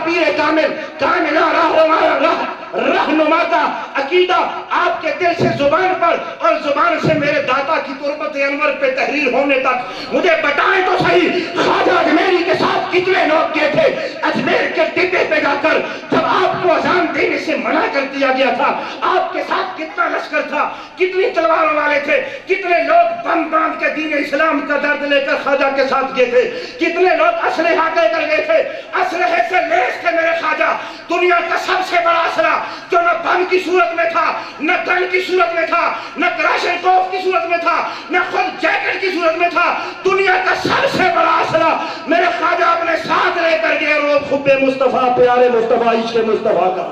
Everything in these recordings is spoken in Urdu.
پیر کامل رہنما کا عقیدہ آپ کے دل سے زبان پر اور زبان سے میرے داتا کی تربت انور پہ تحریر ہونے تک مجھے بتائیں تو صحیح، خواجہ اجمیری کے ساتھ کتنے لوگ گئے تھے اجمیر کے ٹبے پہ جا کر؟ جب آپ کو اذان دینے سے منع کر دیا گیا تھا، آپ کے ساتھ کتنا لشکر تھا، کتنی تلواروں والے تھے، کتنے لوگ بم باندھ کے دین اسلام کا درد لے کر خواجہ کے ساتھ گئے تھے، کتنے لوگ اسلحہ لے کر گئے تھے، اسلحے سے لیس تھے میرے خواجہ۔ دنیا کا سب سے بڑا اسلحہ جو نہ بم کی صورت میں تھا، نہ گن کی صورت میں تھا، نہ کراشنکوف کی صورت میں تھا، نہ خود جیکٹ کی صورت میں تھا، دنیا کا سب سے بڑا اسلحہ میرے خواجہ اپنے ساتھ لے کر گئے، روز خب مصطفیٰ، پیارے مصطفیٰ، عشق مصطفیٰ کا۔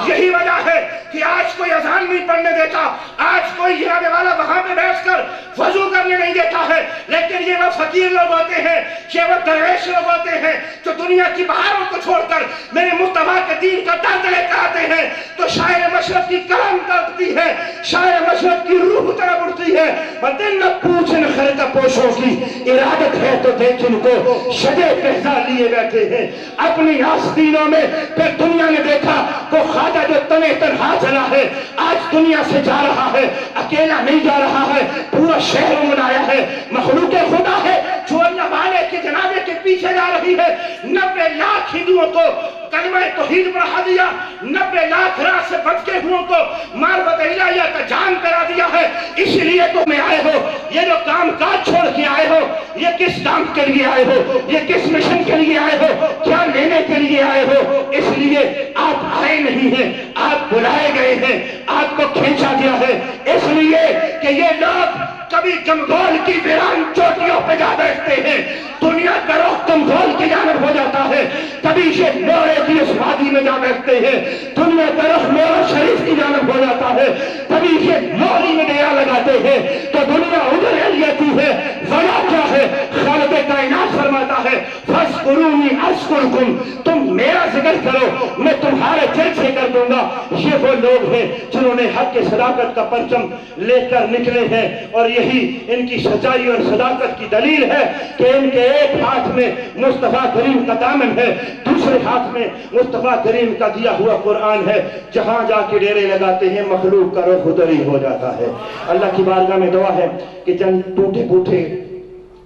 یہی وجہ ہے کہ آج کوئی اذان نہیں پڑھنے دیتا، آج کوئی یہ آنے والا وہاں پہ بیٹھ کر وضو کرنے نہیں دیتا ہے، لیکن یہ وہ فقیر لوگ ہوتے ہیں، یہ وہ درویش لوگ ہوتے ہیں جو دنیا کی بہاروں کو چھوڑ کر میرے مصطفیٰ کے دین کا درد لے کر آتے ہیں۔ تو شاعر مشرق کی قلم تڑپتی ہے، شاعر مشرق کی روح طرف اٹھتی ہے، بدن نہ پوچھن خرقہ پوشوں کی ارادت ہے تو دیکھ ان کو شجے پہزا لیے بیٹھے ہیں اپنی آستینوں میں۔ پھر دنیا نے دیکھا وہ خواجہ جو تنہ تنہا چلا ہے، آج دنیا سے جا رہا ہے، اکیلا نہیں جا رہا ہے، پورا شہر منایا ہے، مخلوق خدا ہے جو اللہ والے کے جنازے کے پیچھے جا رہی ہے۔ 90 لاکھ ہندوؤں کو کلمہ توحید پڑھا دیا، 90 لاکھ راہ سے بچ کے ہوں کو معرفت الہیہ کا جان کرا دیا ہے۔ اس لیے تو میں آئے ہو، یہ جو کام کاج چھوڑ کے آئے ہو، یہ کس کام کے لیے آئے ہو، یہ کس مشن کے لیے آئے ہو، کیا لینے کے لیے آئے ہو؟ اس لیے آپ آئے نہیں ہیں، آپ بلائے گئے ہیں، آپ کو کھینچا گیا ہے، اس لیے کہ یہ لوگ کبھی گنگول کی ویران چوٹیوں پہ جا بیٹھتے ہیں، دنیا کا رخ گنگول کی جانب ہو جاتا ہے، کبھی یہ نورے کی اس وادی میں جا بیٹھتے ہیں، دنیا کا رخ نور شریف کی جانب ہو جاتا ہے، کبھی یہ موری میں ڈیرا لگاتے ہیں تو دنیا ادھر ہل جاتی ہے۔ وجہ کیا ہے؟ خالق کائنات فرماتا ہے فَاذْكُرُونِي أَذْكُرْكُمْ، تم میرا ذکر کرو میں تمہارے چرچے کر دوں گا۔ یہ وہ لوگ ہیں جنہوں نے حق کے صداقت کا پرچم لے کر نکلے ہیں، اور یہی ان کی سچائی اور صداقت کی دلیل ہے کہ ان کے ایک ہاتھ میں مصطفیٰ کریم کا دامن ہے، دوسرے ہاتھ میں مصطفیٰ کریم کا دیا ہوا قرآن ہے، جہاں جا کے ڈیرے لگاتے ہیں مخلوق کا رخ ادھر ہی ہو جاتا ہے۔ اللہ کی بارگاہ میں دعا ہے کہ چند ٹوٹے پھوٹے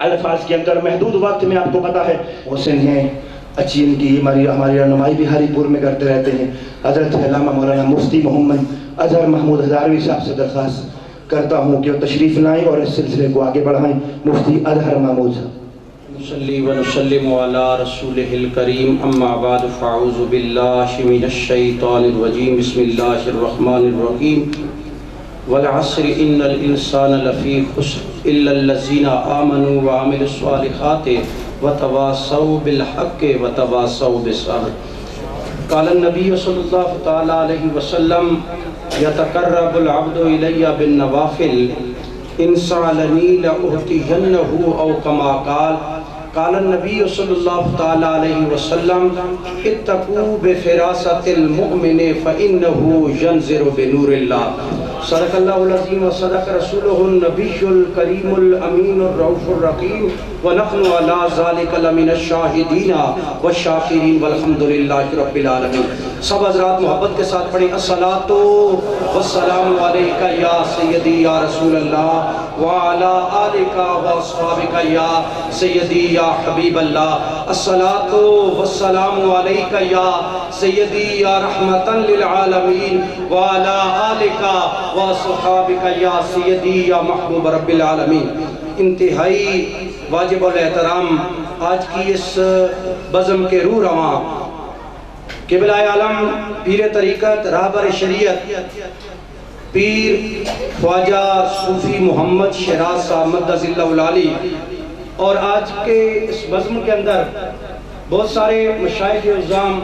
الفاظ کے اندر محدود وقت میں آپ کو پتا ہے حسین ہیں اچھی، ان کی ہماری رہنمائی بھی ہری پور میں کرتے رہتے ہیں۔ حضرت علامہ مولانا مفتی محمد اظہر محمود ہزاروی صاحب سے درخواست کرتا ہوں کہ وہ تشریف لائیں اور اس سلسلے کو آگے بڑھائیں۔ مفتی اظہر محمود صاحب۔ نصلی و نسلم علی رسولہ الکریم، اما بعد فاعوذ باللہ من الشیطان الرجیم، بسم اللہ الرحمن الرحیم۔ والعصر ان الانسان لفی خسر الا الذین آمنوا وعملوا الصالحات وتواصوا بالحق وتواصوا بالصبر۔ قال النبی صلی اللہ تعالی علیہ وسلم یتقرب العبد الی بالنوافل ان سألنی لأعطینہ او کما قال۔ قال النبی صلی اللہ تعالی علیہ وسلم اتقوا بفراست المؤمن فإنه ينظر بنور اللہ۔ صدق اللہ العظیم و صدق رسولہ النبی الکریم الامین الرؤوف الرحیم، ونحن علی ذلک لمن الشاہدین والشاکرین والحمدللہ رب العالمین۔ سب حضرات محبت کے ساتھ پڑھیں الصلاۃ والسلام علیک یا سیدی یا رسول اللہ وعلی آلک واصحابک یا سیدی یا حبیب اللہ۔ الصلاۃ والسلام علیک یا سیدی یا رحمتا للعالمین وعلی آلک واصحابک یا سیدی یا محبوب رب العالمین۔ انتہائی واجب الاحترام آج کی اس بزم کے روح رواں قبلہ عالم پیر طریقت رہبر شریعت پیر خواجہ صوفی محمد شیراز صاحب مدظ اللہ العالی، اور آج کے اس بزم کے اندر بہت سارے مشائخ اعظام،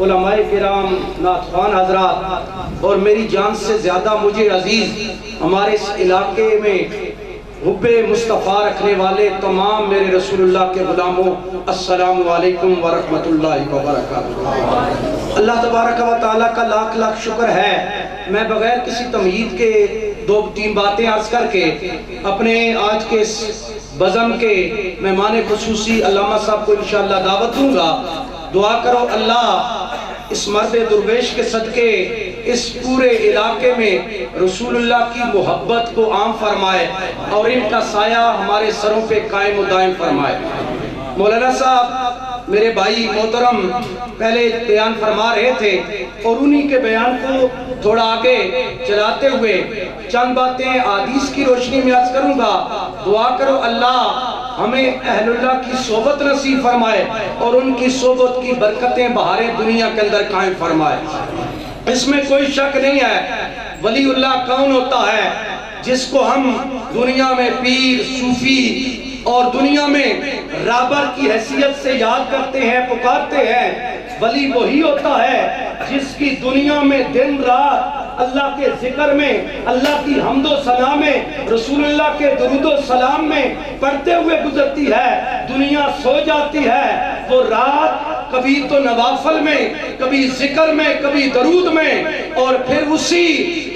علماء کرام، نعت خوان حضرات، اور میری جان سے زیادہ مجھے عزیز ہمارے اس علاقے میں حب مصطفیٰ رکھنے والے تمام میرے رسول اللہ کے غلاموں، السلام علیکم ورحمۃ اللہ وبرکاتہ۔ اللہ تبارک و تعالیٰ کا لاکھ لاکھ شکر ہے، میں بغیر کسی تمہید کے دو تین باتیں عرض کر کے اپنے آج کے اس بزم کے مہمان خصوصی علامہ صاحب کو انشاءاللہ دعوت دوں گا۔ دعا کرو اللہ اس مرد درویش کے صدقے اس پورے علاقے میں رسول اللہ کی محبت کو عام فرمائے اور ان کا سایہ ہمارے سروں پہ قائم و دائم فرمائے۔ مولانا صاحب میرے بھائی محترم پہلے بیان فرما رہے تھے اور انہی کے بیان کو تھوڑا آگے چلاتے ہوئے چند باتیں احادیث کی روشنی میں عرض کروں گا۔ دعا کرو اللہ ہمیں اہل اللہ کی صحبت نصیب فرمائے اور ان کی صحبت کی برکتیں بہاریں دنیا کے اندر قائم فرمائے۔ اس میں کوئی شک نہیں ہے ولی اللہ کون ہوتا ہے جس کو ہم دنیا میں پیر صوفی اور دنیا میں رابر کی حیثیت سے یاد کرتے ہیں پکارتے ہیں۔ ولی وہی ہوتا ہے جس کی دنیا میں دن رات اللہ کے ذکر میں اللہ کی حمد و ثنا میں رسول اللہ کے درود و سلام میں پڑھتے ہوئے گزرتی ہے۔ دنیا سو جاتی ہے وہ رات کبھی تو نوافل میں کبھی ذکر میں کبھی درود میں اور پھر اسی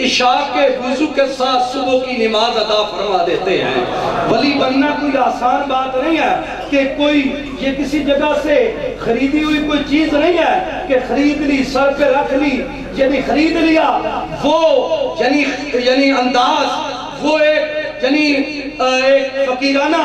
عشاء کے وضو کے ساتھ صبح کی نماز ادا فرما دیتے ہیں۔ ولی بننا کوئی آسان بات نہیں ہے کہ کوئی یہ کسی جگہ سے خریدی ہوئی کوئی چیز نہیں ہے کہ خرید لی سر پہ رکھ لی یعنی خرید لیا وہ یعنی انداز وہ ایک فقیرانہ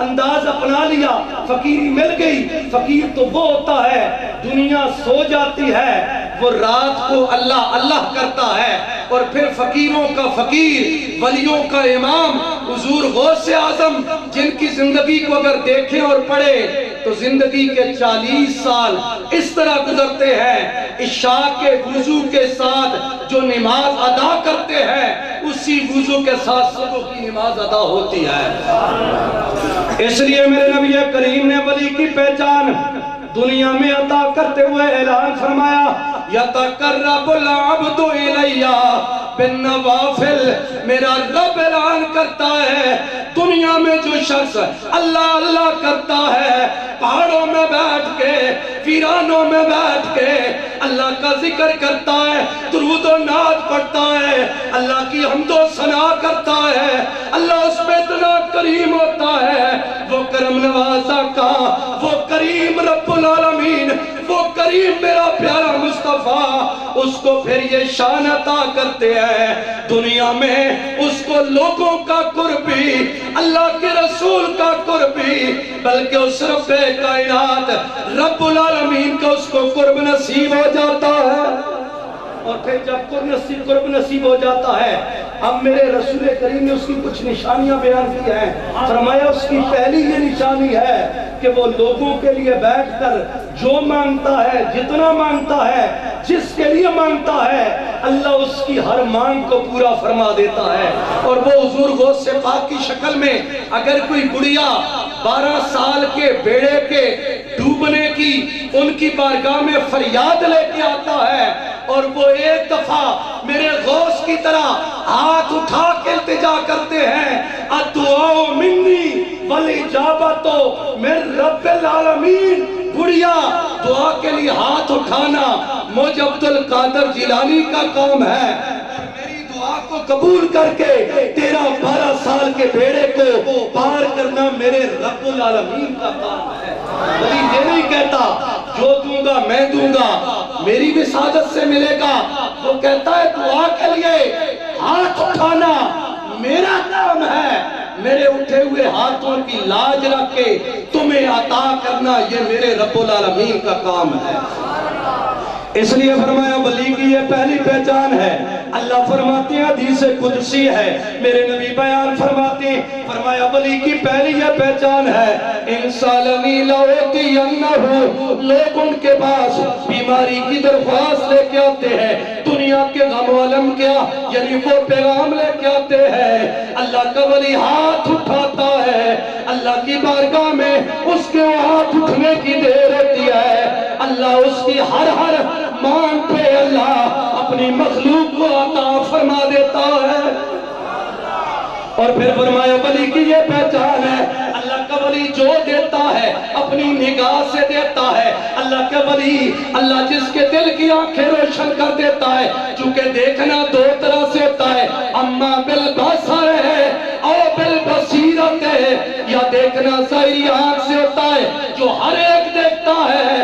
انداز اپنا لیا فقیری مل گئی۔ فقیر تو وہ ہوتا ہے دنیا سو جاتی ہے وہ رات کو اللہ اللہ کرتا ہے اور پھر فقیروں کا فقیر ولیوں کا امام حضور غوث اعظم جن کی زندگی کو اگر دیکھیں اور پڑھیں تو زندگی کے 40 سال اس طرح گزرتے ہیں۔ عشاء کے وضو کے ساتھ جو نماز ادا کرتے ہیں اسی وضو کے ساتھ صبح کی نماز ادا ہوتی ہے۔ اس لیے میرے نبی کریم نے ولی کی پہچان دنیا میں عطا کرتے ہوئے اعلان فرمایا یتقرب العبد الیہ بالنوافل۔ میرا رب اعلان کرتا ہے دنیا میں جو شخص اللہ اللہ کرتا ہے پہاڑوں میں بیٹھ کے ویرانوں میں بیٹھ کے اللہ کا ذکر کرتا ہے درود و نعت پڑھتا ہے اللہ کی حمد و ثنا کرتا ہے اللہ اس پہ اتنا کریم ہوتا ہے وہ کرم نوازا کا وہ کریم رب العالمین وہ کریم میرا پیارا مصطفیٰ اس کو پھر یہ شان عطا کرتے ہیں دنیا میں اس کو لوگوں کا قربی اللہ کے رسول کا قربی بلکہ اس رب کائنات رب العالمین کا اس کو قرب نصیب ہو جاتا ہے۔ اور پھر جب قرب نصیب ہو جاتا ہے اب میرے رسول کریم نے اس کی کچھ نشانیاں بیان کی ہیں۔ فرمایا اس کی پہلی یہ نشانی ہے کہ وہ لوگوں کے لیے بیٹھ کر جو مانگتا ہے جتنا مانگتا ہے جس کے لیے مانگتا ہے اللہ اس کی ہر مانگ کو پورا فرما دیتا ہے۔ اور وہ حضور غوث پاک کی شکل میں اگر کوئی گڑیا 12 سال کے بیڑے کے ڈوبنے کی ان کی بارگاہ میں فریاد لے کے آتا ہے اور وہ ایک دفعہ میرے غوث کی طرح ہاتھ اٹھا کے التجا کرتے ہیں الدعاء منی والاجابت من رب العالمین۔ گڑیا دعا کے لیے ہاتھ اٹھانا مجھ عبد القادر جیلانی کا کام ہے، میری دعا کو قبول کر کے تیرا 12 سال کے بیڑے کو پار کرنا میرے رب العالمین کا کام ہے۔ ولی یہ نہیں کہتا جو دوں گا میں دوں گا میری بھی سعادت سے ملے گا، وہ کہتا ہے دعا کے لیے ہاتھ اٹھانا میرا کام ہے، میرے اٹھے ہوئے ہاتھوں کی لاج رکھ کے تمہیں عطا کرنا یہ میرے رب العالمین کا کام ہے۔ اس لیے فرمایا ولی کی یہ پہلی پہچان ہے۔ اللہ فرماتے ہیں حدیث قدسی ہے میرے نبی بیان فرماتے ہیں فرمایا ولی کی پہلی یہ پہچان ہے انسالنی لوتی انہو لوگ ان کے پاس بیماری کی درخواست لے کے آتے ہیں دنیا کے غم و علم کیا یعنی وہ پیغام لے کے آتے ہیں اللہ کا ولی ہاتھ اٹھاتا ہے اللہ کی بارگاہ میں اس کے ہاتھ اٹھنے کی دیر ہوتی ہے اللہ اس کی ہر مانگ پہ اللہ اپنی مخلوق کو عطا فرما دیتا ہے۔ اور پھر فرمایا ولی کی یہ پہچان ہے اللہ کا ولی جو دیتا ہے اپنی نگاہ سے دیتا ہے اللہ کا ولی اللہ جس کے دل کی آنکھیں روشن کر دیتا ہے چونکہ دیکھنا دو طرح سے ہوتا ہے اما بالبصر ہے او بالبصیرت ہے یا دیکھنا ظاہری آنکھ سے ہوتا ہے جو ہر ایک دیکھتا ہے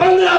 15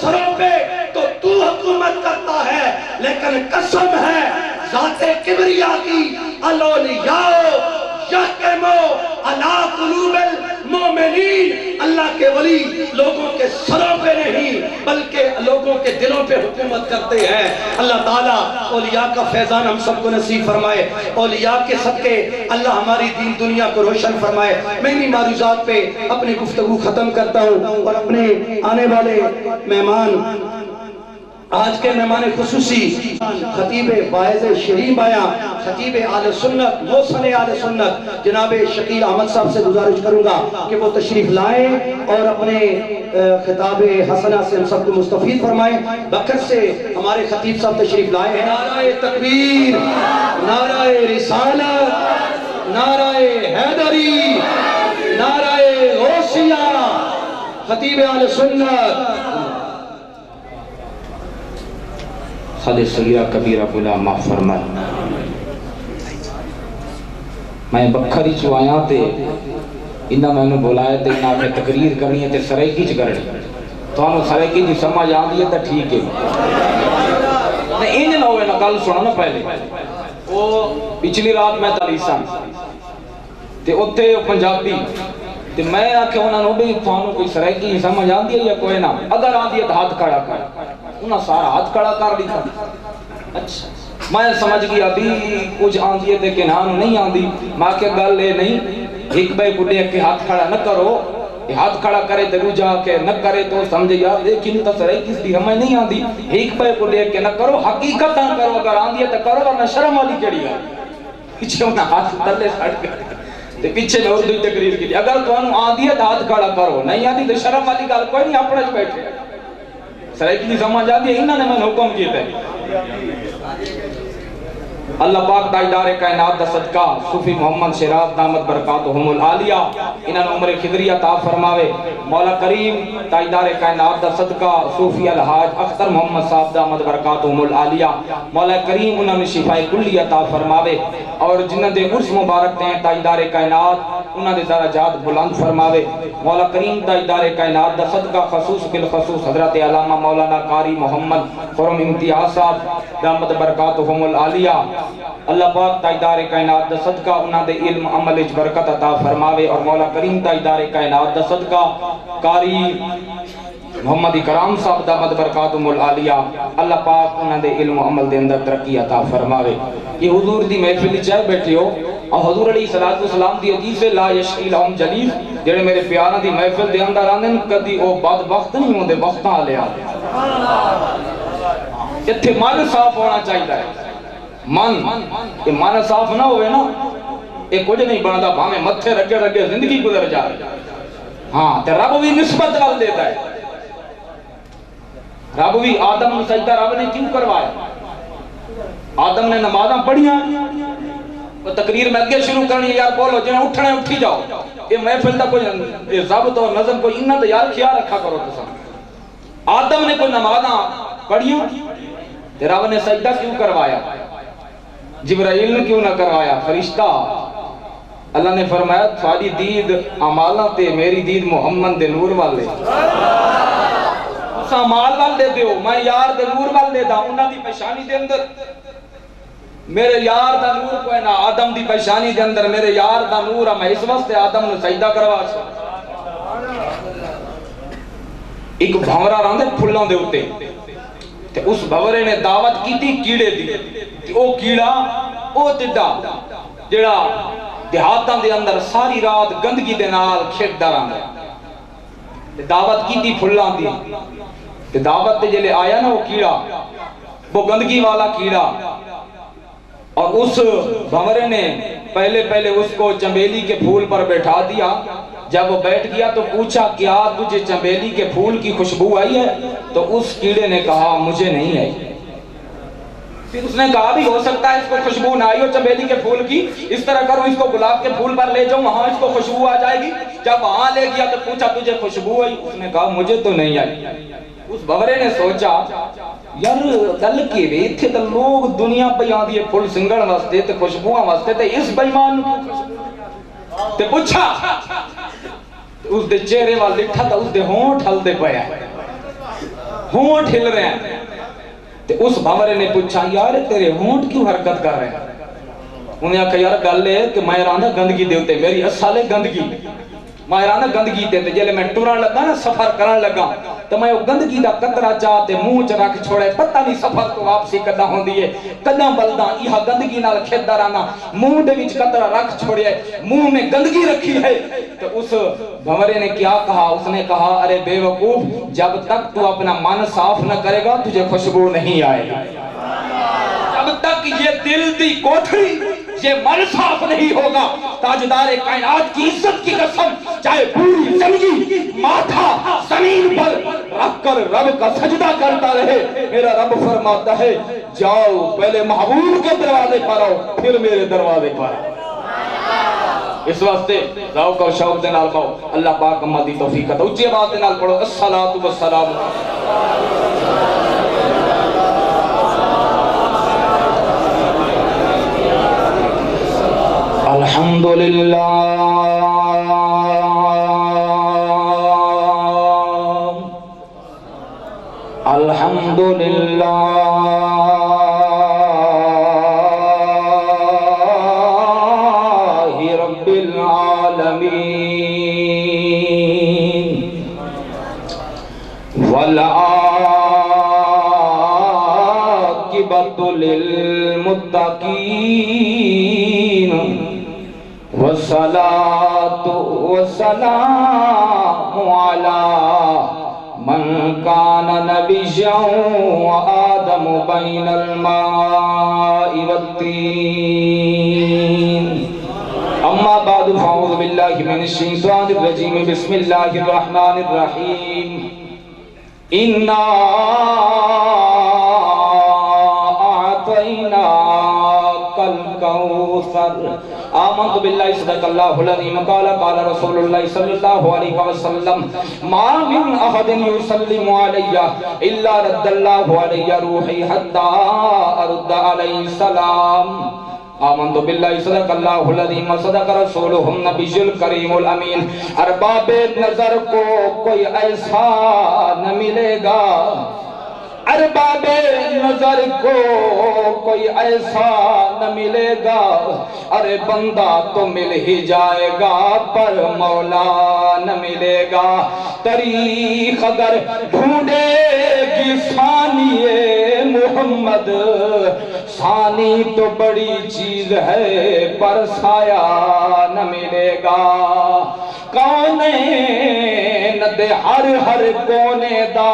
سروں پہ تو حکومت کرتا ہے، لیکن قسم ہے ذات کبریا کی، الاولیاء یحکموا علی قلوب المؤمنین، اللہ کے ولی لوگوں کے سروں پہ نہیں بلکہ لوگوں کے دلوں پہ حکومت کرتے ہیں۔ اللہ تعالیٰ اولیاء کا فیضان ہم سب کو نصیب فرمائے، اولیاء کے صدقے اللہ ہماری دین دنیا کو روشن فرمائے۔ میں انہی معروضات پہ اپنی گفتگو ختم کرتا ہوں اور اپنے آنے والے مہمان، آج کے مہمان خصوصی خطیب واعظ شرین بیاں، خطیب اہل سنت، محسن اہل سنت جناب شکیل احمد صاحب سے گزارش کروں گا کہ وہ تشریف لائیں اور اپنے خطاب حسنہ سے ہم سب کو مستفید فرمائیں۔ بکر سے ہمارے خطیب صاحب تشریف لائے ہیں۔ نعرہ تکبیر، نعرہ رسالت، نعرہ حیدری، نعرہ غوثیہ، خطیب اہل سنت۔ خد صغیرہ کبیرہ بلا معاف فرمائے۔ میں بکھری چو آیا تے انہاں میں نے بلایا تے انہاں میں تقریر کرنی ہے تے سرائکی چ کرنی، تو انہوں سرائکی دی سمجھ آن دیئے تے ٹھیک ہے۔ انج نہ ہوئے نا، گل سنو نا پہلے، وہ پچھلی رات میں تالیساں تے اتھے پنجابی تے میں آکھے انہوں نے بھی تھانوں کوئی سرائکی سمجھ آن دیئے یا کوئی نہ، اگر آن دیئے تو ہاتھ کھڑا کر، انہاں سارا ہاتھ کھڑا کر لکھا۔ اچھا میں سمجھ گیا بھی کچھ آن دیئے تھے کہ نام نہیں آن دی، ماں کے گل لے نہیں، ایک بے کو دیکھ کے ہاتھ کھڑا نہ کرو، ہاتھ کھڑا کرے دلو جا کے نہ کرے تو سمجھے یار لیکن تا سرائی کس دی ہمیں نہیں آن دی، ایک بے کو دیکھ کے نہ کرو، حقیقت نہ کرو، اگر آن دیئے تو کرو ورنہ شرم والی کیڑی ہے۔ پیچھے انہاں ہاتھ تلے سڑ گئے، پیچھے میں اردو تقریر کی، اگر تو انہوں آن دیئے تو ہاتھ کھڑا کرو، نہیں آن دی تو شرم والی گل کوئی نہیں، اپنے بیٹھے سرائی کی سمجھ آتی ہے، انہوں نے میں حکم کیے تھے۔ اللہ پاک تاجدار کائنات دا صدقہ صوفی محمد شیراز دامت برکاتہم العالیہ انہوں نے عمر خضری عطا فرماوے، مولا کریم تاجدار کائنات دا صدقہ صوفی الحاج اختر محمد صاحب دامت برکاتہم العالیہ مولا کریم انہوں نے شفاء کلی عطا فرماوے، اور جنہ دے عرس مبارک دیں تاجدار کائنات انہوں نے درجات بلند فرماوے۔ مولا کریم تاجدار کائنات دا صدقہ خصوص بالخصوص حضرت علامہ مولانا قاری محمد خرم امتیاز صاحب دامت برکاتہم العالیہ، اللہ پاک تاجدار کائنات دا صدقہ انہاں دے علم عمل اچ برکت عطا فرماوے، اور مولا کریم تاجدار کائنات دا صدقہ قاری محمد اکرام صاحب دامت برکاتہم العالیہ اللہ پاک انہاں دے علم عمل دے اندر ترقی عطا فرماوے۔ یہ حضور دی محفل چاہے بیٹھے ہو اور حضور علیہ السلام دی حدیث لا یشقی لہم جلیس، جڑے میرے پیاراں دی محفل دے اندر آندے کدی او بدبخت نہیں ہوندے، بختاں والے آندے۔ ایتھے من صاف ہونا چاہیے، من صاف نہ ہوئے نا یہ کچھ نہیں بنتا، بھامیں متھے رگے رگے زندگی گزر جائے۔ ہاں تے رب بھی نسبت وال دیتا ہے، رب بھی آدم سجدہ رب نے کیوں کروایا؟ آدم نے نمازاں پڑھیاں، تقریر میں اگے شروع کرنی ہے، یار بولو جنہیں اٹھنے اٹھی جاؤ، یہ محفل دا کوئی ضابط اور نظم کوئی انہاں تو یار خیال رکھا کرو تو سب۔ آدم نے کوئی نمازاں پڑھیاں تے رب نے سجدہ کیوں کروایا؟ جبرائیل نے کیوں نہ کروایا؟ فرشتہ اللہ نے فرمایا تھوڑی دید عمالاں تے میری دید محمد دے نور والے، اس عمال وال دے دیو، میں یار دے نور وال دے دا، انہاں دی پیشانی دے اندر میرے یار دا نور کوئی نہ، آدم دی پیشانی دے اندر میرے یار دا نور، میں اس وقت آدم نے سجدہ کروا چھوڑا۔ ایک بھاورا راندے پھلاں دے ہوتے تے اس بھورے نے دعوت کی تھی کیڑے دی، کہ او کیڑا او ٹڈا جڑا دیہاتاں دے اندر ساری رات گندگی دے نال کھیڈدا رہندا، دعوت کی تھی پھلاں دی تے دعوت تے جلے آیا نا وہ کیڑا، وہ گندگی والا کیڑا، اور اس بھورے نے پہلے اس کو چنبیلی کے پھول پر بیٹھا دیا۔ جب وہ بیٹھ گیا تو پوچھا کیا تجھے چنبیلی کے پھول کی خوشبو آئی ہے؟ تو اس کیڑے نے کہا مجھے نہیں آئی۔ پھر اس نے کہا بھی ہو سکتا ہے اس کو خوشبو نہ آئی ہو چنبیلی کے پھول کی، اس طرح کرو اس کو گلاب کے پھول پر لے جاؤں وہاں اس کو خوشبو آ جائے گی۔ جب وہاں لے گیا تو پوچھا تجھے خوشبو آئی؟ اس نے کہا مجھے تو نہیں آئی۔ اس بھورے نے سوچا یار گل کی وے اتھے تے لوگ دنیا پہ آندی ہے پھول سنگھن واسطے تے خوشبوواں واسطے، تے اس بے ایمان تے پوچھا اس دے چہرے وال لٹھا تا اس دے ہونٹ ہل دے پیا ہونٹ ہل رہے ہیں تے اس بھاورے نے پوچھا یار تیرے ہونٹ کیوں حرکت کر رہے ہیں انہیں کہا یار گل ہے کہ میں رانا گندگی دے ہوتے میری اصل ہے گندگی میں رانا گندگی دے تے جلے میں ٹوران لگا نا سفر کران لگا تو میں گندگی دا قطرہ چاہتے منہ چ رکھ چھوڑے پتہ نہیں سفر تو واپسی کدا ہوندی ہے کدا بلدا یہ گندگی نال کھیدا رہنا منہ دے وچ قطرہ رکھ چھوڑے منہ میں گندگی رکھی ہے تو اس بھنورے نے کیا کہا اس نے کہا ارے بے وقوف جب تک تو اپنا من صاف نہ کرے گا تجھے خوشبو نہیں آئے گی جب تک یہ دل دی کوٹھڑی یہ من صاف نہیں ہوگا تاجدار کائنات کی عزت کی قسم چاہے پوری زندگی ماتھا زمین پر رکھ کر رب کا سجدہ کرتا رہے میرا رب فرماتا ہے جاؤ پہلے محبوب کے دروازے پر آؤ پھر میرے دروازے پر آؤ اس واسطے ذوق اور شوق دے نال پاؤ اللہ پاک مدی توفیق عطا اونچی آواز دے نال پڑھو الصلاۃ والسلام الحمدللہ الحمدللہ رب العالمین والعاقبۃ للمتقین والصلاة والسلام على من كان نبيا وآدم بين الماء والطين أما بعد فأعوذ بالله من الشيطان الرجيم بسم الله الرحمن الرحيم إنا أعطيناك الكوثر آمنت بالله صدق الله العظيم قال قال رسول الله صلى الله عليه وسلم ما من أحد يسلم علي إلا رد الله علي روحي حتى أرد عليه السلام آمنت بالله صدق الله العظيم صدق رسوله النبي الكريم الأمين ارباب نظر کو کوئی ایسا نہ ملے گا ارباب نظر کو کوئی ایسا نہ ملے گا ارے بندہ تو مل ہی جائے گا پر مولا نہ ملے گا تاریخ اگر ڈھونڈے گی ثانی محمد ثانی تو بڑی چیز ہے پر سایہ نہ ملے گا کونین دے ہر کونے دا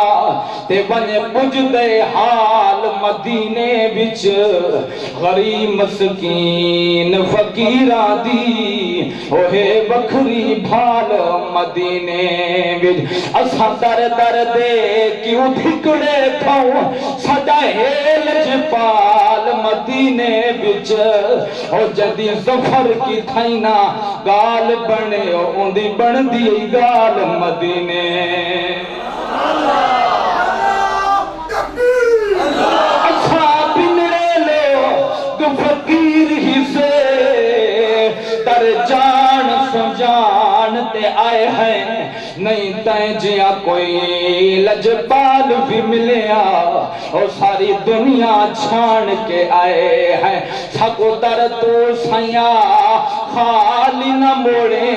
تے بنے پج دے حال مدینے بچ غریب مسکین فقیرہ دی اوہے بکھری بھال مدینے بچ اساں در در دے کیوں دھکڑے کھاؤں سجا ہیل جپال مدینے بچ او جدی ظفر کی تھائینا گال بنے او دی بن دی گال مدینے اصحاب بنڑے لو فقیر ہی سے در جان سجان تے آئے ہیں نہیں تائیں جیا کوئی لجبال بھی ملیا اور ساری دنیا چھان کے آئے ہیں سکو در تو سیاں خالی نہ موڑے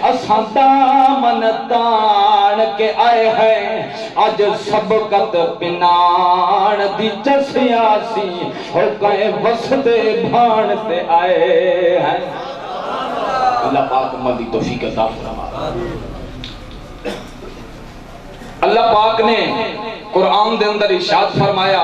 اساں دامن تان کے آئے ہیں آج سبقت پنان دی چسیاسی اور کہیں بستے بھان سے آئے ہیں اللہ پاک مدی توفیق عطا فرمائے اللہ پاک نے قرآن دے اندر ارشاد فرمایا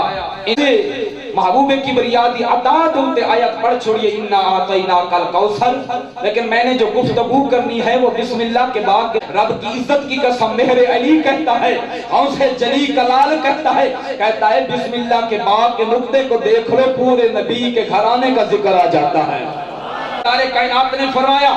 محبوب کبریاتی عطا دونتے آیت پڑھ چھوڑیے اِنَّا آتَيْنَاكَ الْكَوْثَرَ لیکن میں نے جو گفتگو کرنی ہے وہ بسم اللہ کے بعد رب کی عزت کی قسم مہر علی کہتا ہے غوث جلی کلال کہتا ہے بسم اللہ کے بعد کے نقطے کو دیکھ لو پورے نبی کے گھرانے کا ذکر آ جاتا ہے سارے کائنات نے فرمایا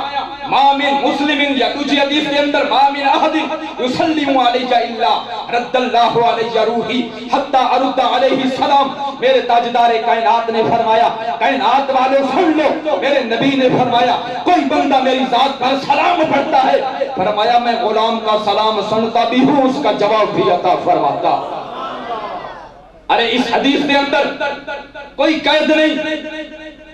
ما من مسلم یا دوسری حدیث کے اندر ما من احد یسلم علیہ الا رد اللہ علیہ روحی حتی ارد علیہ السلام. میرے تاجدار کائنات نے فرمایا، کائنات والے سن لو، میرے نبی نے فرمایا کوئی بندہ میری ذات پر سلام پڑھتا ہے، فرمایا میں غلام کا سلام سنتا بھی ہوں، اس کا جواب بھی عطا فرماتا. ارے اس حدیث کے اندر کوئی قید نہیں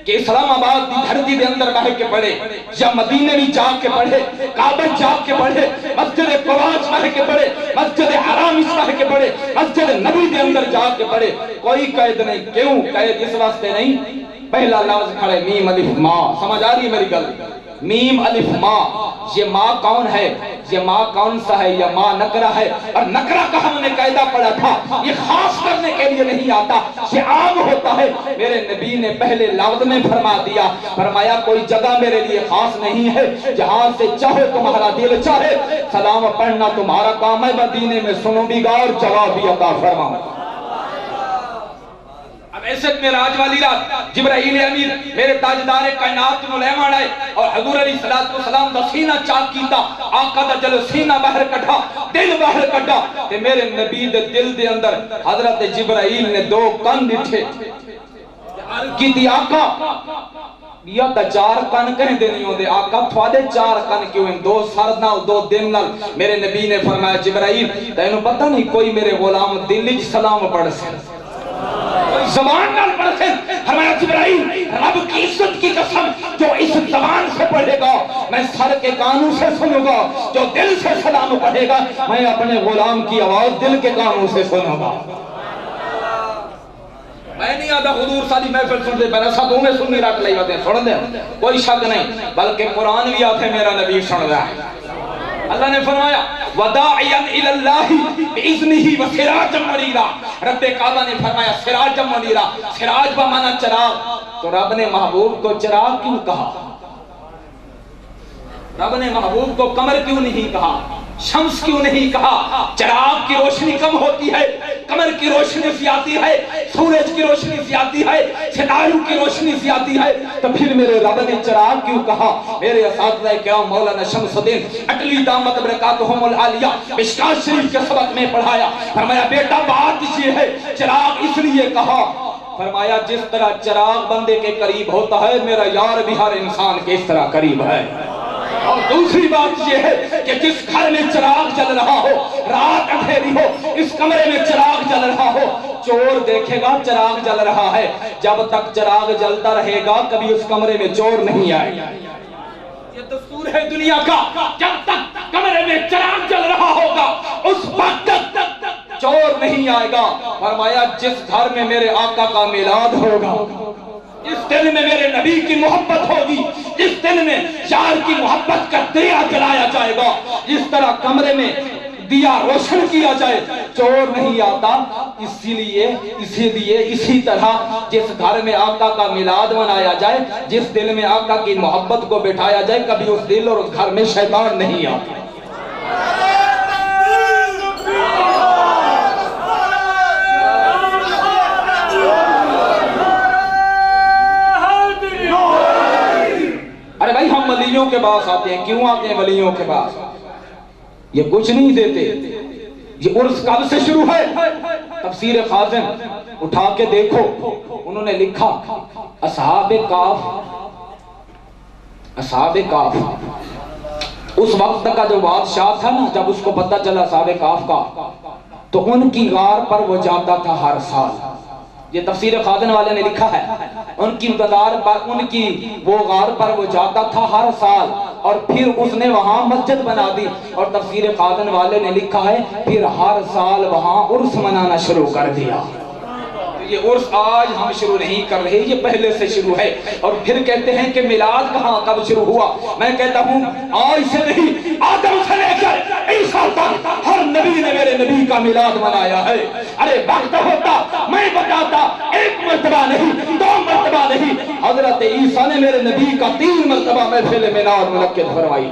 کہ اسلام آباد کی دھرتی کے اندر بہ کے پڑھے یا مدینے میں جا کے پڑھے، کعبہ جا کے پڑھے، مسجد قباء بہ کے پڑھے، مسجد حرام اس بہ کے پڑھے، مسجد نبی کے اندر جا کے پڑھے، کوئی قید نہیں. کیوں قید اس واسطے نہیں؟ پہلا لفظ کھڑے میم الف ما. سمجھ آ رہی ہے میری گل؟ میم الف ما. یہ ماں کون ہے؟ یہ ماں کون سا ہے؟ یہ ماں نکرہ ہے. اور نکرہ کا ہم نے قاعدہ پڑھا تھا، یہ خاص کرنے کے لیے نہیں آتا، یہ عام ہوتا ہے. میرے نبی نے پہلے لفظ میں فرما دیا، فرمایا کوئی جگہ میرے لیے خاص نہیں ہے، جہاں سے چاہے تمہارا دل چاہے سلام پڑھنا تمہارا کام ہے. مدینے میں سنو بھی گا اور جواب بھی عطا فرماؤں. اب ایسے معراج والی رات جبرائیل امین میرے تاجدار کائنات نو لے آئے اور حضور علیہ السلام دا سینہ چاک کیتا، آقا دا جل سینہ باہر کٹھا، دل باہر کٹھا، تے میرے نبی دے دل دے اندر حضرت جبرائیل نے دو کن ڈٹھے کی تھی آقا یا تا چار کن کہیں دینی ہوں دے آقا تھوڑے چار کن کیوں ہیں؟ دو سردنا دو دن نال. میرے نبی نے فرمایا جبرائیل تینوں پتہ نہیں کوئی میرے غلام دل سلام پڑھ سے زبان نال پڑھ سے. فرمایا جبرائیل رب کی عزت کی قسم جو اس زبان سے پڑھے گا میں سر کے کانوں سے سنوں گا، جو دل سے سلام پڑھے گا میں اپنے غلام کی آواز دل کے کانوں سے سنوں گا. میں نہیں آدھا حضور ساری محفل سن دے پہنا سب میں سننی رکھ لئی ہوتے ہیں سن دے کوئی شک نہیں، بلکہ قرآن بھی آتے میرا نبی سن رہا ہے. اللہ نے فرمایا وَدَاعِيًا إِلَى اللَّهِ بِإِذْنِهِ وَسِرَاجًا مُنِيرًا. رب کعبہ نے فرمایا سراجًا منیرا، سراج بمانا چراغ. تو رب نے محبوب کو چراغ کیوں کہا؟ رب نے محبوب کو قمر کیوں نہیں کہا؟ شمس کیوں نہیں کہا؟ چراغ کی روشنی کم ہوتی ہے، قمر کی روشنی زیادتی ہے، سورج کی روشنی زیادتی ہے، ستاروں کی روشنی زیادتی ہے، تو پھر میرے رب نے چراغ کیوں کہا؟ میرے اساتذہ کرام مولانا شمس الدین اٹلی دامت برکاتہم العالیہ مشکات شریف کے سبق میں پڑھایا، فرمایا بیٹا بات یہ ہے چراغ اس لیے کہا، فرمایا جس طرح چراغ بندے کے قریب ہوتا ہے میرا یار بھی ہر انسان کے اس طرح قریب ہے. اور دوسری بات یہ ہے کہ جس گھر میں چراغ جل رہا ہو، رات اندھیری ہو، اس کمرے میں چراغ جل رہا ہو، چور دیکھے گا چراغ جل رہا ہے، جب تک چراغ جلتا رہے گا کبھی اس کمرے میں چور نہیں آئے گا. یہ دستور ہے دنیا کا، جب تک کمرے میں چراغ جل رہا ہوگا اس وقت تک چور نہیں آئے گا. فرمایا جس گھر میں میرے آقا کا میلاد ہوگا، جس دل میں میرے نبی کی محبت ہوگی، جس دل میں یار کی محبت کا دیا جلایا جائے گا، جس طرح کمرے میں دیا روشن کیا جائے چور نہیں آتا. اسی طرح جس گھر میں آقا کا میلاد منایا جائے، جس دل میں آقا کی محبت کو بٹھایا جائے، کبھی اس دل اور اس گھر میں شیطان نہیں آتا. ارے بھائی ہم ولیوں کے پاس آتے ہیں، کیوں آتے ہیں ولیوں کے پاس؟ یہ کچھ نہیں دیتے. یہ عرس کب سے شروع ہے؟ تفسیر خازن اٹھا کے دیکھو، انہوں نے لکھا اصحاب کاف اس وقت کا جو بادشاہ تھا نا، جب اس کو پتہ چلا اصحاب کاف کا، تو ان کی غار پر وہ جاتا تھا ہر سال. یہ تفسیر خازن والے نے لکھا ہے ان کی وہ غار پر وہ جاتا تھا ہر سال، اور پھر اس نے وہاں مسجد بنا دی. اور تفسیر خازن والے نے لکھا ہے پھر ہر سال وہاں عرس منانا شروع کر دیا. یہ عرس آج ہم شروع نہیں کر رہے، یہ پہلے سے شروع ہے. اور پھر کہتے ہیں کہ میلاد کہاں کب شروع ہوا؟ میں کہتا ہوں آج سے نہیں، آدم سے لے کر عیسیٰ تک ہر نبی نے میرے نبی کا میلاد منایا ہے. ارے وقت ہوتا میں بتاتا، ایک مرتبہ نہیں، دو مرتبہ نہیں، حضرت عیسیٰ نے میرے نبی کا 3 مرتبہ محفل میلاد منعقد فرمائی.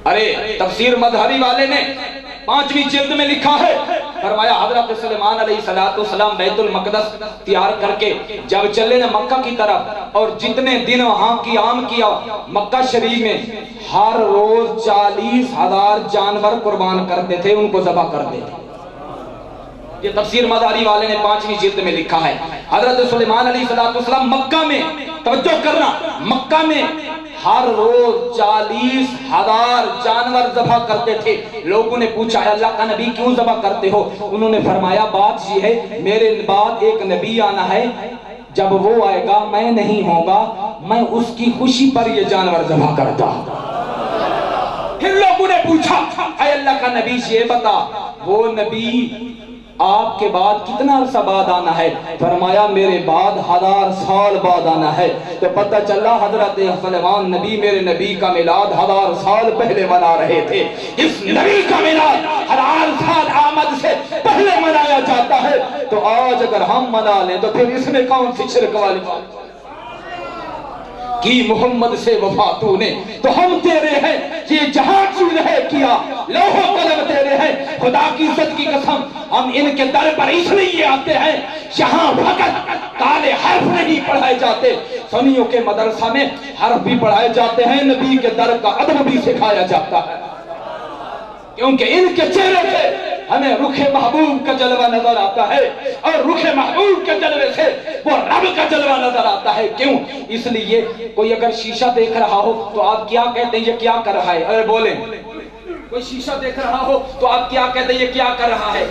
ارے تفسیر مظہری والے نے 5ویں جلد میں لکھا ہے فرمایا حضرت سلیمان علیہ السلام بیت المقدس تیار کر کے جب چلے نا مکہ کی طرف، اور جتنے دن وہاں قیام کیا مکہ شریف میں، ہر روز 40,000 جانور قربان کرتے تھے، ان کو ذبح کرتے تھے۔ یہ تفسیر مداری والے نے 5ویں جلد میں لکھا ہے۔ حضرت سلیمان علیہ السلام مکہ میں، توجہ کرنا، مکہ میں ہر روز 40,000 جانور ذبح کرتے تھے۔ لوگوں نے پوچھا ہے اللہ کا نبی کیوں ذبح کرتے ہو؟ انہوں نے فرمایا بات یہ ہے میرے بعد ایک نبی آنا ہے، جب وہ آئے گا میں نہیں ہوگا، میں اس کی خوشی پر یہ جانور ذبح کرتا ہوں۔ پھر لوگوں نے پوچھا اے اللہ کا نبی یہ بتا وہ نبی آپ کے بعد کتنا عرصہ بعد آنا ہے؟ فرمایا میرے بعد 1000 سال بعد آنا ہے۔ تو پتہ چلا حضرت سلیمان نبی میرے نبی کا میلاد 1000 سال پہلے منا رہے تھے۔ اس نبی کا میلاد 1000 سال آمد سے پہلے منایا جاتا ہے، تو آج اگر ہم منا لیں تو پھر اس میں کون سی شرک والی بات کی؟ محمد سے وفا تو نے تو ہم تیرے ہیں، یہ جہاں چیز ہے کیا لوح و قلم تیرے ہیں۔ خدا کی عزت کی قسم ہم ان کے در پر اس لیے آتے ہیں جہاں فقط کالے حرف نہیں پڑھائے جاتے، سنیوں کے مدرسہ میں حرف بھی پڑھائے جاتے ہیں، نبی کے در کا ادب بھی سکھایا جاتا ہے، کیونکہ ان کے چہرے سے ہمیں رخ محبوب کا جلوہ نظر آتا ہے، اور رخ محبوب کے جلوے سے وہ رب کا جلوہ نظر آتا ہے۔ کیوں؟ اس لیے کوئی اگر شیشہ دیکھ رہا ہو تو آپ کیا کہتے ہیں یہ کیا کر رہا ہے؟ ارے بولیں، کوئی شیشہ دیکھ رہا ہو تو آپ کیا کہتے ہیں یہ کیا کر رہا ہے؟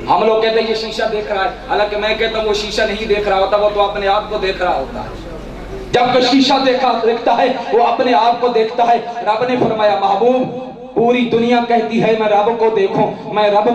ہم لوگ کہتے ہیں یہ شیشہ دیکھ رہا ہے، حالانکہ میں کہتا ہوں وہ شیشہ نہیں دیکھ رہا ہوتا، وہ تو اپنے آپ کو دیکھ رہا ہوتا ہے۔ جب کوئی شیشہ دیکھتا ہے وہ اپنے آپ کو دیکھتا ہے۔ رب نے فرمایا محبوب پوری دنیا کہتی ہے میں رب کو دیکھوں، میں رب